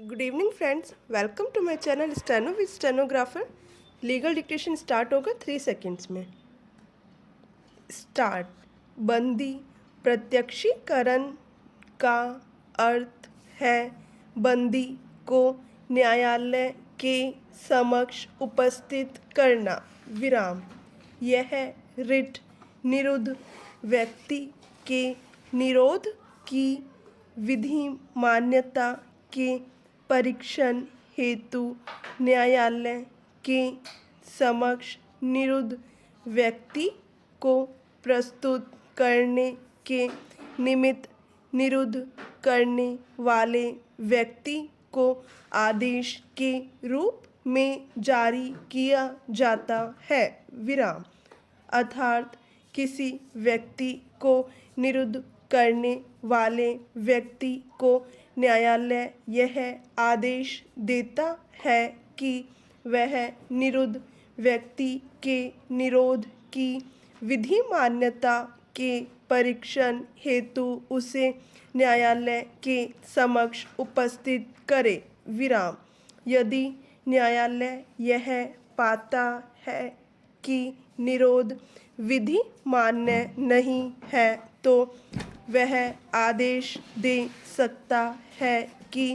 Good evening friends, welcome to my channel steno with stenographer. Legal dictation start होगा 3 seconds में। Start. बंदी प्रत्यक्षीकरण का अर्थ है बंदी को न्यायालय के समक्ष उपस्थित करना। विराम। यह रिट निरुद्ध व्यक्ति के निरोध की विधि मान्यता के परीक्षण हेतु न्यायालय के समक्ष निरुद्ध व्यक्ति को प्रस्तुत करने के निमित्त निरुद्ध करने वाले व्यक्ति को आदेश के रूप में जारी किया जाता है। विराम। अर्थात किसी व्यक्ति को निरुद्ध करने वाले व्यक्ति को न्यायालय यह आदेश देता है कि वह निरुद्ध व्यक्ति के निरोध की विधि मान्यता के परीक्षण हेतु उसे न्यायालय के समक्ष उपस्थित करे। विराम। यदि न्यायालय यह पाता है कि निरोध विधि मान्य नहीं है तो वह आदेश दे सकता है कि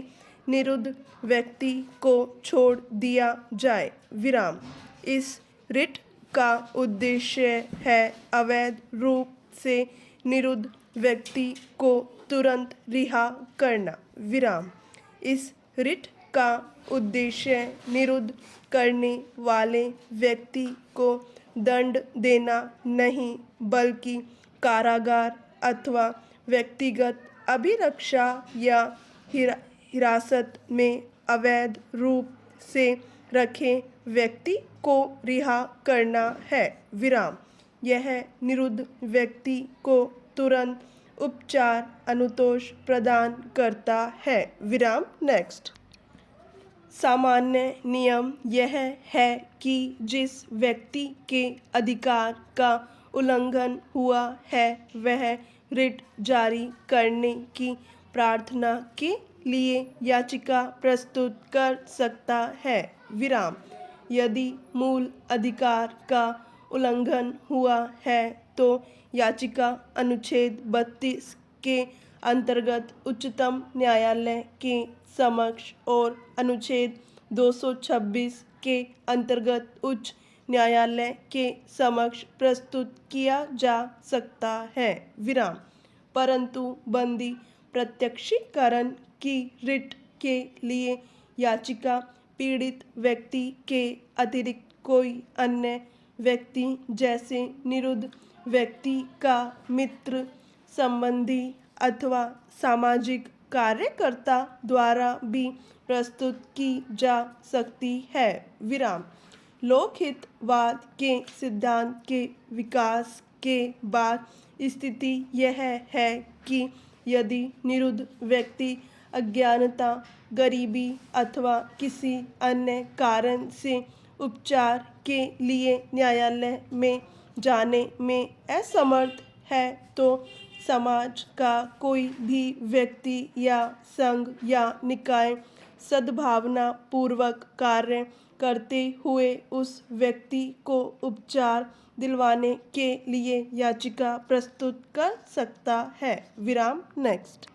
निरुद्ध व्यक्ति को छोड़ दिया जाए। विराम। इस रिट का उद्देश्य है अवैध रूप से निरुद्ध व्यक्ति को तुरंत रिहा करना। विराम। इस रिट का उद्देश्य निरुद्ध करने वाले व्यक्ति को दंड देना नहीं बल्कि कारागार अथवा व्यक्तिगत अभिरक्षा या हिरासत में अवैध रूप से रखे व्यक्ति को रिहा करना है। विराम। यह निरुद्ध व्यक्ति को तुरंत उपचार अनुतोष प्रदान करता है। विराम। नेक्स्ट। सामान्य नियम यह है कि जिस व्यक्ति के अधिकार का उल्लंघन हुआ है वह रिट जारी करने की प्रार्थना के लिए याचिका प्रस्तुत कर सकता है। विराम। यदि मूल अधिकार का उल्लंघन हुआ है तो याचिका अनुच्छेद 32 के अंतर्गत उच्चतम न्यायालय के समक्ष और अनुच्छेद 226 के अंतर्गत उच्च न्यायालय के समक्ष प्रस्तुत किया जा सकता है। विराम। परंतु बंदी प्रत्यक्षीकरण की रिट के लिए याचिका पीड़ित व्यक्ति के अतिरिक्त कोई अन्य व्यक्ति जैसे निरुद्ध व्यक्ति का मित्र, संबंधी अथवा सामाजिक कार्यकर्ता द्वारा भी प्रस्तुत की जा सकती है। विराम। लोकहितवाद के सिद्धांत के विकास के बाद स्थिति यह है कि यदि निरुद्ध व्यक्ति अज्ञानता, गरीबी अथवा किसी अन्य कारण से उपचार के लिए न्यायालय में जाने में असमर्थ है तो समाज का कोई भी व्यक्ति या संघ या निकाय सद्भावना पूर्वक कार्य करते हुए उस व्यक्ति को उपचार दिलवाने के लिए याचिका प्रस्तुत कर सकता है। विराम। नेक्स्ट।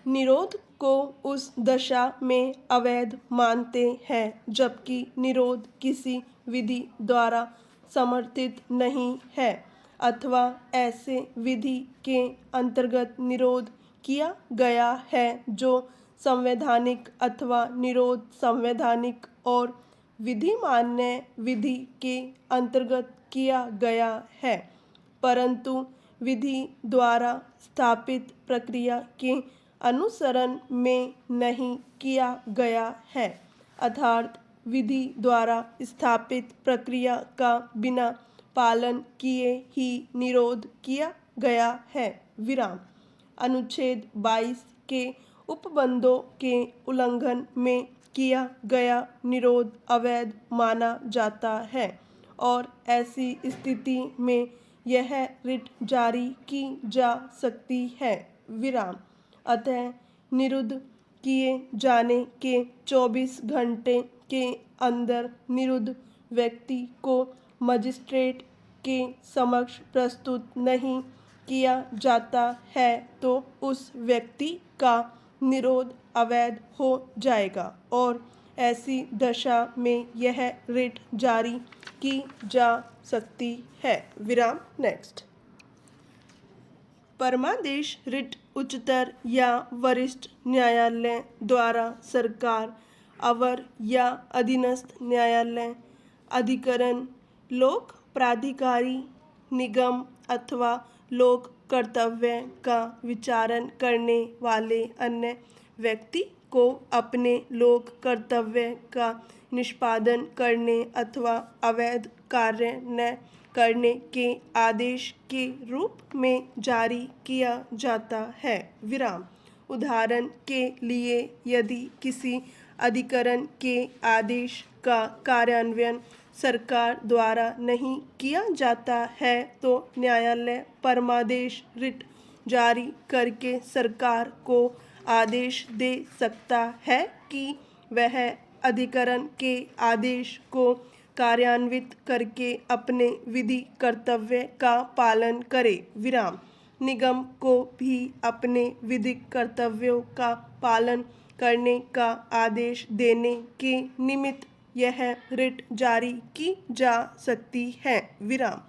निरोध को उस दशा में अवैध मानते हैं जबकि निरोध किसी विधि द्वारा समर्थित नहीं है अथवा ऐसे विधि के अंतर्गत निरोध किया गया है जो संवैधानिक अथवा निरोध संवैधानिक और विधि मान्य विधि के अंतर्गत किया गया है परंतु विधि द्वारा स्थापित प्रक्रिया के अनुसरण में नहीं किया गया है। अर्थात विधि द्वारा स्थापित प्रक्रिया का बिना पालन किए ही निरोध किया गया है। विराम। अनुच्छेद 22 के उपबंधों के उल्लंघन में किया गया निरोध अवैध माना जाता है और ऐसी स्थिति में यह रिट जारी की जा सकती है। विराम। अतः निरुद्ध किए जाने के 24 घंटे के अंदर निरुद्ध व्यक्ति को मजिस्ट्रेट के समक्ष प्रस्तुत नहीं किया जाता है तो उस व्यक्ति का निरोध अवैध हो जाएगा और ऐसी दशा में यह रिट जारी की जा सकती है। विराम। नेक्स्ट। परमादेश रिट उच्चतर या वरिष्ठ न्यायालय द्वारा सरकार अवर या अधीनस्थ न्यायालय, अधिकरण, लोक प्राधिकारी, निगम अथवा लोक कर्तव्य का विचारण करने वाले अन्य व्यक्ति को अपने लोक कर्तव्य का निष्पादन करने अथवा अवैध कार्य न करने के आदेश के रूप में जारी किया जाता है। विराम। उदाहरण के लिए यदि किसी अधिकरण के आदेश का कार्यान्वयन सरकार द्वारा नहीं किया जाता है तो न्यायालय परमादेश रिट जारी करके सरकार को आदेश दे सकता है कि वह अधिकरण के आदेश को कार्यान्वित करके अपने विधि कर्तव्य का पालन करे। विराम। निगम को भी अपने विधिक कर्तव्यों का पालन करने का आदेश देने के निमित्त यह रिट जारी की जा सकती है। विराम।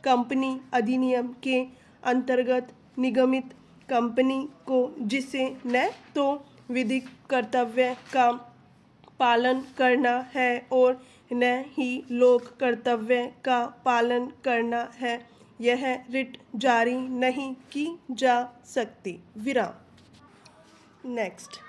कंपनी अधिनियम के अंतर्गत निगमित कंपनी को जिसे न तो विधिक कर्तव्य का पालन करना है और न ही लोक कर्तव्य का पालन करना है, यह रिट जारी नहीं की जा सकती। विराम। नेक्स्ट।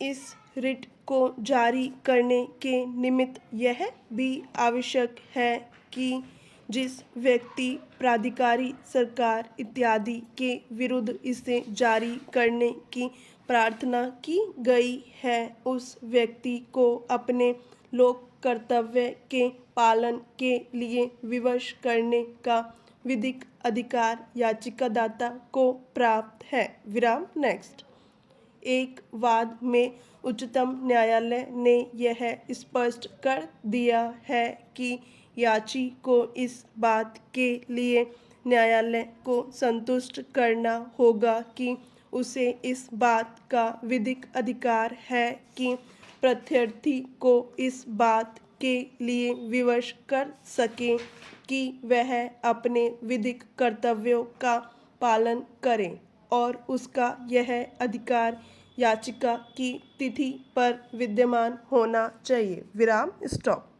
इस रिट को जारी करने के निमित्त यह भी आवश्यक है कि जिस व्यक्ति, प्राधिकारी, सरकार इत्यादि के विरुद्ध इसे जारी करने की प्रार्थना की गई है उस व्यक्ति को अपने लोक कर्तव्य के पालन के लिए विवश करने का विधिक अधिकार याचिकादाता को प्राप्त है। विराम। नेक्स्ट। एक वाद में उच्चतम न्यायालय ने यह स्पष्ट कर दिया है कि याची को इस बात के लिए न्यायालय को संतुष्ट करना होगा कि उसे इस बात का विधिक अधिकार है कि प्रत्यर्थी को इस बात के लिए विवश कर सके कि वह अपने विधिक कर्तव्यों का पालन करे और उसका यह अधिकार याचिका की तिथि पर विद्यमान होना चाहिए। विराम। स्टॉप।